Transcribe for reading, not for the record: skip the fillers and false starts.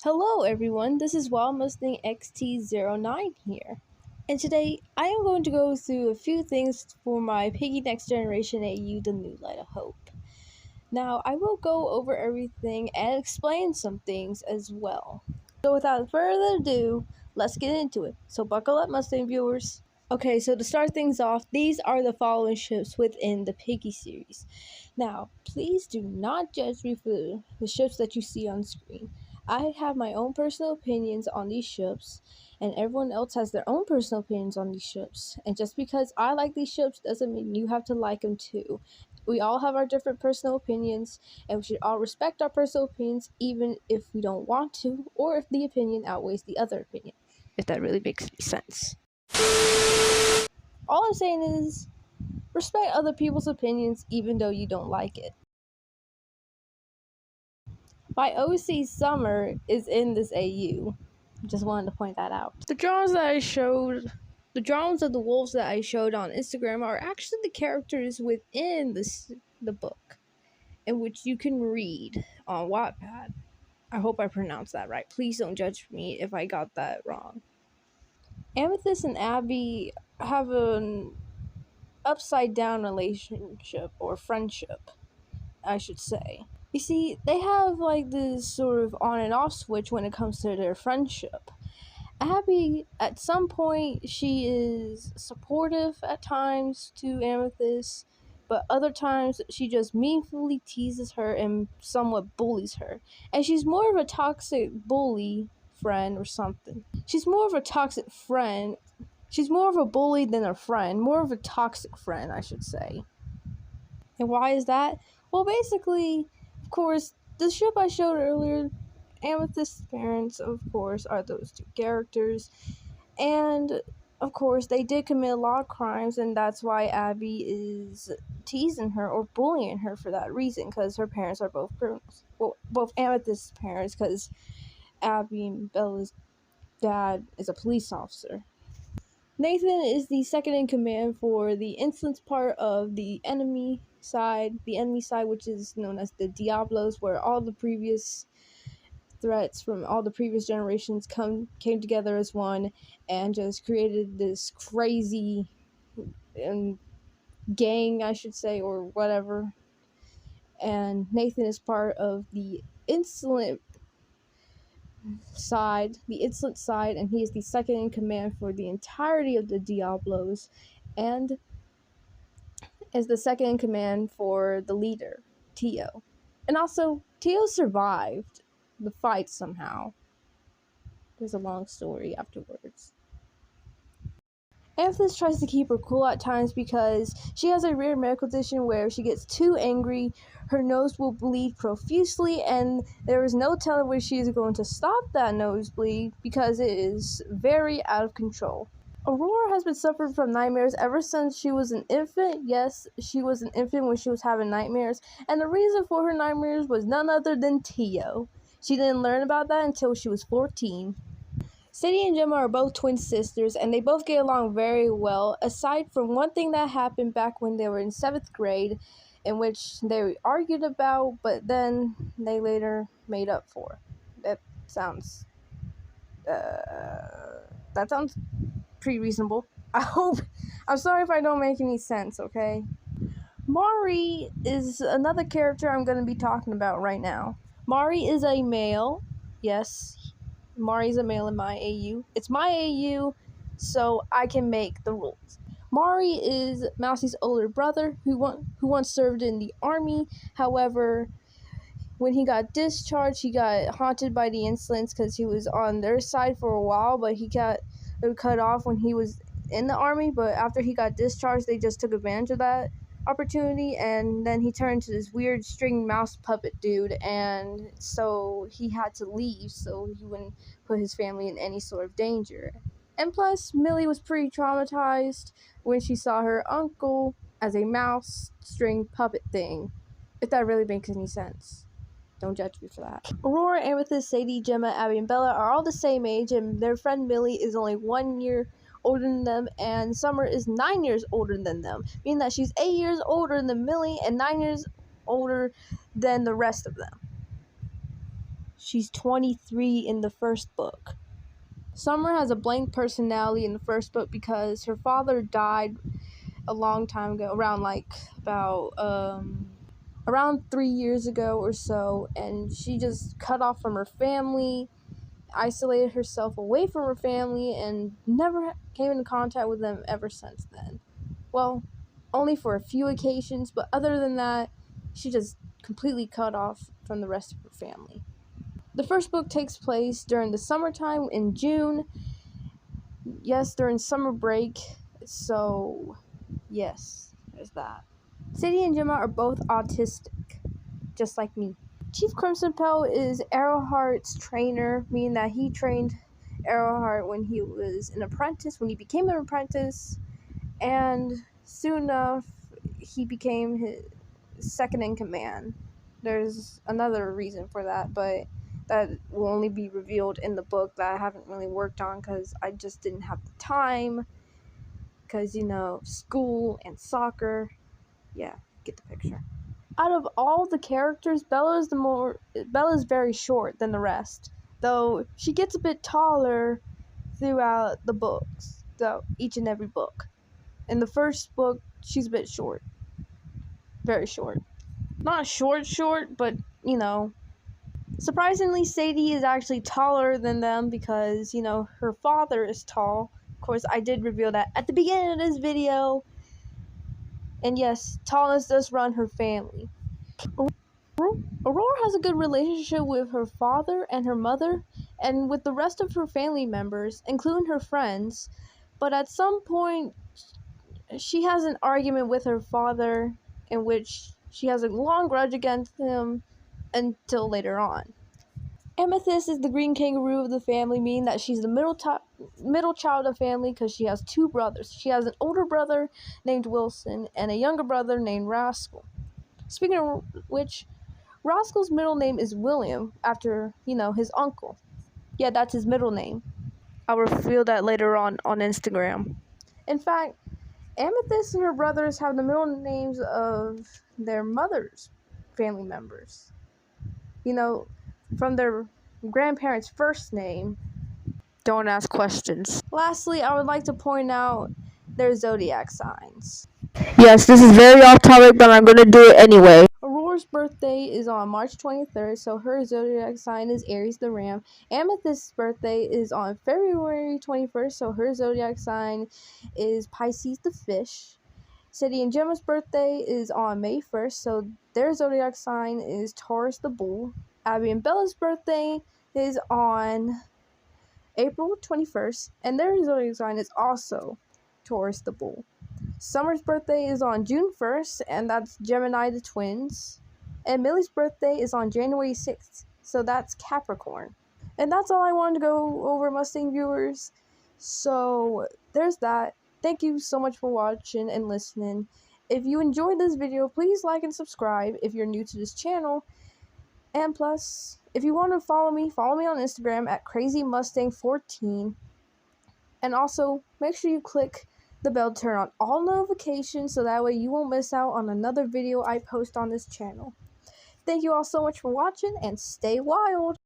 Hello everyone, this is Wild Mustang XT09 here. And today I am going to go through a few things for my Piggy Next Generation AU, the New Light of Hope. Now I will go over everything and explain some things as well. So without further ado, let's get into it. So buckle up, Mustang viewers. Okay, so to start things off, these are the following ships within the Piggy series. Now, please do not judge me for the ships that you see on screen. I have my own personal opinions on these ships, and everyone else has their own personal opinions on these ships. And just because I like these ships doesn't mean you have to like them too. We all have our different personal opinions, and we should all respect our personal opinions even if we don't want to, or if the opinion outweighs the other opinion, if that really makes any sense. All I'm saying is respect other people's opinions even though you don't like it. My OC Summer is in this AU. Just wanted to point that out. The drawings of the wolves that I showed on Instagram are actually the characters within the book, in which you can read on Wattpad. I hope I pronounced that right. Please don't judge me if I got that wrong. Amethyst and Abby have an upside down relationship or friendship, I should say. You see, they have like this sort of on and off switch when it comes to their friendship. Abby, at some point, she is supportive at times to Amethyst, but other times she just meaningfully teases her and somewhat bullies her. And she's more of a toxic bully friend or something. She's more of a toxic friend. She's more of a bully than a friend. More of a toxic friend, I should say. And why is that? Well, basically, of course, the ship I showed earlier, Amethyst's parents, of course, are those two characters. And, of course, they did commit a lot of crimes, and that's why Abby is teasing her or bullying her for that reason, because her parents are both criminals. Well, both Amethyst's parents, because Abby and Bella's dad is a police officer. Nathan is the second in command for the insolence part of the enemy side, which is known as the Diablos, where all the previous threats from all the previous generations came together as one and just created this crazy gang, I should say, or whatever. And Nathan is part of the insolent side, and he is the second in command for the entirety of the Diablos, and is the second in command for the leader, Tio. And also, Tio survived the fight somehow. There's a long story afterwards. Amethyst tries to keep her cool at times because she has a rare medical condition where if she gets too angry, her nose will bleed profusely, and there is no telling when she is going to stop that nosebleed because it is very out of control. Aurora has been suffering from nightmares ever since she was an infant. Yes, she was an infant when she was having nightmares, and the reason for her nightmares was none other than Tio. She didn't learn about that until she was 14. Sadie and Gemma are both twin sisters, and they both get along very well, aside from one thing that happened back when they were in 7th grade, in which they argued about, but then they later made up for. That sounds pretty reasonable. I'm sorry if I don't make any sense, okay? Mari is another character I'm going to be talking about right now. Mari is a male. Yes, Mari's a male in my AU. It's my AU, so I can make the rules. Mari is Mousie's older brother who once served in the army. However, when he got discharged, he got haunted by the insolence because he was on their side for a while, but he got cut off when he was in the army. But after he got discharged, they just took advantage of that opportunity, and then he turned to this weird string mouse puppet dude, and so he had to leave so he wouldn't put his family in any sort of danger. And plus, Millie was pretty traumatized when she saw her uncle as a mouse string puppet thing, if that really makes any sense. Don't judge me for that. Aurora, Amethyst, Sadie, Gemma, Abby, and Bella are all the same age, and their friend Millie is only 1 year older than them, and Summer is 9 years older than them, meaning that she's 8 years older than Millie and 9 years older than the rest of them. she's 23 in the first book. Summer has a blank personality in the first book because her father died a long time ago, around 3 years ago or so, and she just cut off from her family, isolated herself away from her family, and never came into contact with them ever since then. Well, only for a few occasions, but other than that, she just completely cut off from the rest of her family. The first book takes place during the summertime in June. Yes, during summer break. So, yes, there's that. Sadie and Gemma are both autistic, just like me. Chief Crimson Pearl is Arrowheart's trainer, meaning that he trained Arrowheart when he was an apprentice, when he became an apprentice, and soon enough, he became his second in command. There's another reason for that, but that will only be revealed in the book that I haven't really worked on because I just didn't have the time. Because, school and soccer. Yeah, get the picture. Out of all the characters, Bella's very short than the rest. Though she gets a bit taller throughout the books. So each and every book. In the first book, she's a bit short. Very short. Not short, but, surprisingly, Sadie is actually taller than them because, her father is tall. Of course, I did reveal that at the beginning of this video. And yes, tallness does run her family. Aurora has a good relationship with her father and her mother, and with the rest of her family members, including her friends. But at some point, she has an argument with her father in which she has a long grudge against him until later on. Amethyst is the green kangaroo of the family, meaning that she's the middle child of the family because she has two brothers. She has an older brother named Wilson and a younger brother named Rascal. Speaking of which, Rascal's middle name is William, after, his uncle. Yeah, that's his middle name. I'll reveal that later on Instagram. In fact, Amethyst and her brothers have the middle names of their mother's family members. From their grandparents' first name. Don't ask questions. Lastly, I would like to point out their zodiac signs. Yes, this is very off topic, but I'm going to do it anyway. Aurora's birthday is on March 23rd, so her zodiac sign is Aries the Ram. Amethyst's birthday is on February 21st, so her zodiac sign is Pisces the Fish. Sadie and Gemma's birthday is on May 1st, so their zodiac sign is Taurus the Bull. Abby and Bella's birthday is on April 21st, and their zodiac sign is also Taurus the Bull. Summer's birthday is on June 1st, and that's Gemini the Twins. And Millie's birthday is on January 6th, so that's Capricorn. And that's all I wanted to go over, Mustang viewers. So there's that. Thank you so much for watching and listening. If you enjoyed this video, please like and subscribe if you're new to this channel. And plus, if you want to follow me on Instagram at CrazyMustang14. And also, make sure you click the bell to turn on all notifications so that way you won't miss out on another video I post on this channel. Thank you all so much for watching, and stay wild!